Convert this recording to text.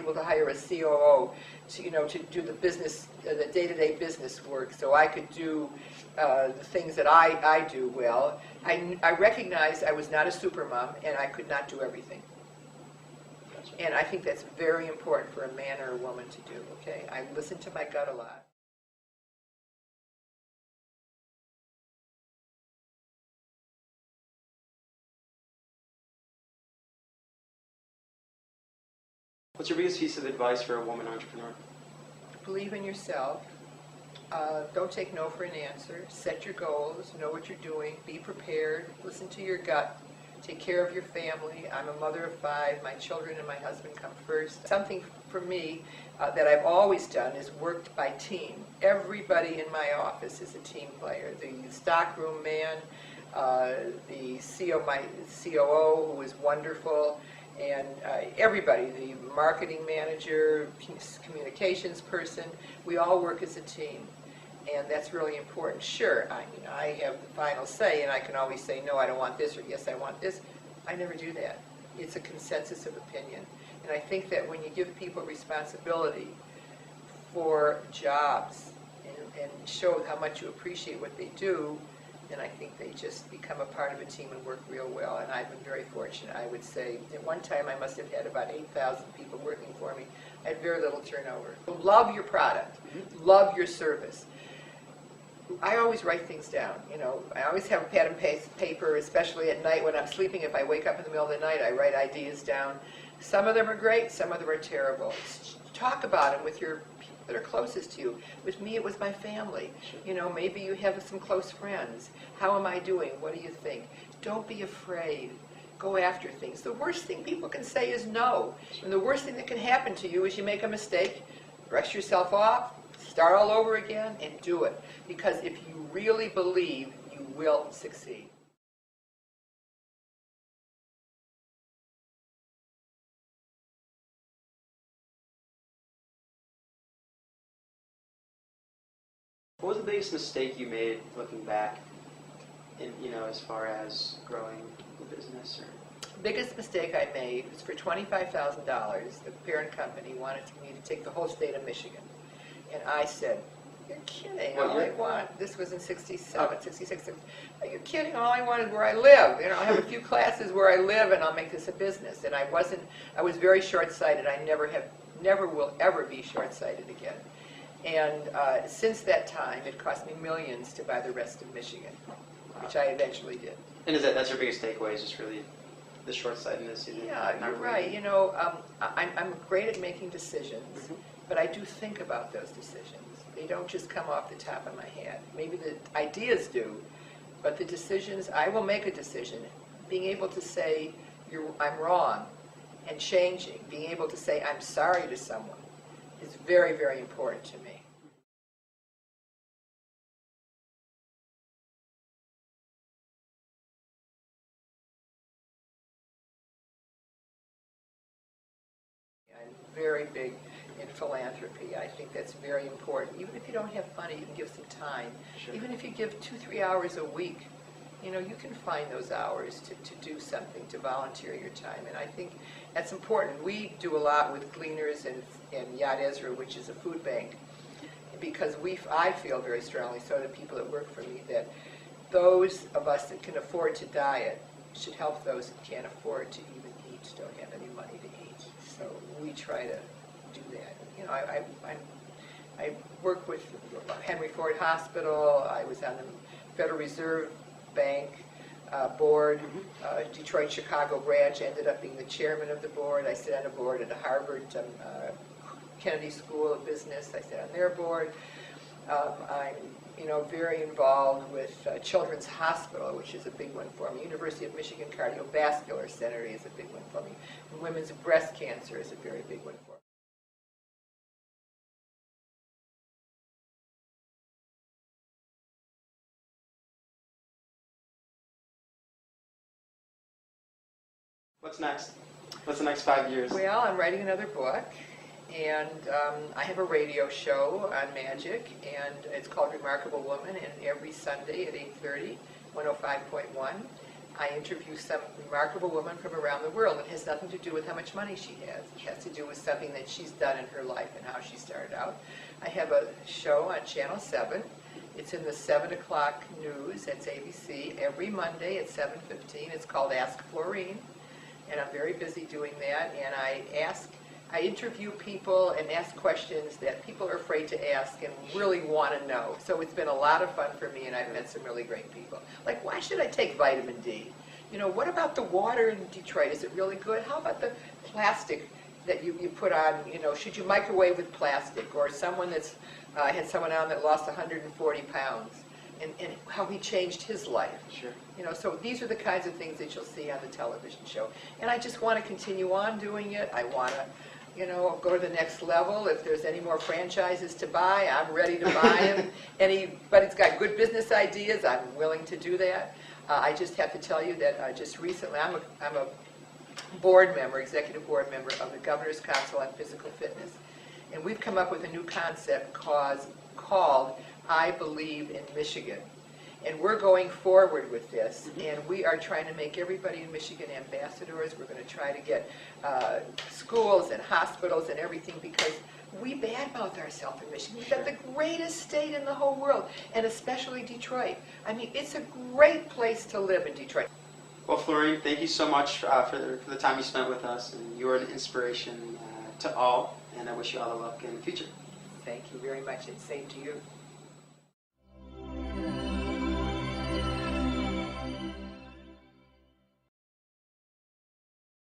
able to hire a COO to, to do the business, the day-to-day business work, so I could do the things that I do well. I recognized I was not a supermom, and I could not do everything. And I think that's very important for a man or a woman to do, okay? I listen to my gut a lot. What's your biggest piece of advice for a woman entrepreneur? Believe in yourself. Don't take no for an answer. Set your goals. Know what you're doing. Be prepared. Listen to your gut. Take care of your family. I'm a mother of 5. My children and my husband come first. Something for me that I've always done is worked by team. Everybody in my office is a team player. The stockroom man, the my COO, who is wonderful, and everybody, the marketing manager, communications person, we all work as a team. And that's really important. Sure, I have the final say, and I can always say, no, I don't want this, or yes, I want this. I never do that. It's a consensus of opinion. And I think that when you give people responsibility for jobs and show how much you appreciate what they do, then I think they just become a part of a team and work real well. And I've been very fortunate. I would say at one time I must have had about 8,000 people working for me. I had very little turnover. Love your product. Love your service. I always write things down, I always have a pad and paper, especially at night when I'm sleeping. If I wake up in the middle of the night, I write ideas down. Some of them are great, some of them are terrible. Talk about them with your people that are closest to you. With me, it was my family. Maybe you have some close friends. How am I doing? What do you think? Don't be afraid. Go after things. The worst thing people can say is no. And the worst thing that can happen to you is you make a mistake, brush yourself off, start all over again, and do it. Because if you really believe, you will succeed. What was the biggest mistake you made looking back, as far as growing the business? Or Biggest mistake I made was for $25,000. The parent company wanted me to take the whole state of Michigan. And I said, you're kidding, all I want, this was in 67, 66, are you kidding, all I want is where I live. I'll have a few classes where I live and I'll make this a business. And I was very short-sighted. I never will ever be short-sighted again. And since that time, it cost me millions to buy the rest of Michigan, which I eventually did. And that's your biggest takeaway, is just really the short-sightedness? Yeah, you're right. I'm great at making decisions, but I do think about those decisions. They don't just come off the top of my head. Maybe the ideas do, but the decisions, I will make a decision. Being able to say, I'm wrong, and changing, being able to say, I'm sorry to someone, is very, very important to me. I'm very big in philanthropy. I think that's very important. Even if you don't have money, you can give some time. Sure. Even if you give 2-3 hours a week, you can find those hours to do something, to volunteer your time. And I think that's important. We do a lot with Gleaners and Yad Ezra, which is a food bank, because I feel very strongly, so do people that work for me, that those of us that can afford to diet should help those that can't afford to even eat, don't have any money to eat. So we try to do that. I work with Henry Ford Hospital. I was on the Federal Reserve Bank board, Detroit Chicago branch. Ended up being the chairman of the board. I sit on a board at the Harvard Kennedy School of Business. I sit on their board. I'm very involved with Children's Hospital, which is a big one for me. University of Michigan Cardiovascular Center is a big one for me. And women's breast cancer is a very big one for me. What's next? What's the next 5 years? Well, I'm writing another book, and I have a radio show on Magic, and it's called Remarkable Woman, and every Sunday at 8:30, 105.1. I interview some remarkable woman from around the world. It has nothing to do with how much money she has. It has to do with something that she's done in her life and how she started out. I have a show on Channel 7. It's in the 7 o'clock news. It's ABC every Monday at 7:15. It's called Ask Florine, and I'm very busy doing that. And I interview people and ask questions that people are afraid to ask and really want to know. So it's been a lot of fun for me, and I've met some really great people. Like, why should I take vitamin D? You know, what about the water in Detroit? Is it really good? How about the plastic that you put on? You know, should you microwave with plastic? Or someone that's, I had someone on that lost 140 pounds. And how he changed his life. Sure. You know, so these are the kinds of things that you'll see on the television show. And I just want to continue on doing it. I want to, you know, go to the next level. If there's any more franchises to buy, I'm ready to buy them. Anybody's got good business ideas, I'm willing to do that. I just have to tell you that just recently, I'm a board member, executive board member of the Governor's Council on Physical Fitness. And we've come up with a new concept called I Believe in Michigan. And we're going forward with this, and we are trying to make everybody in Michigan ambassadors. We're going to try to get schools and hospitals and everything, because we badmouth ourselves in Michigan. We've got the greatest state in the whole world, and especially Detroit. I mean, it's a great place to live in Detroit. Well, Florine, thank you so much for the time you spent with us, and you're an inspiration to all, and I wish you all the luck in the future. Thank you very much, and same to you.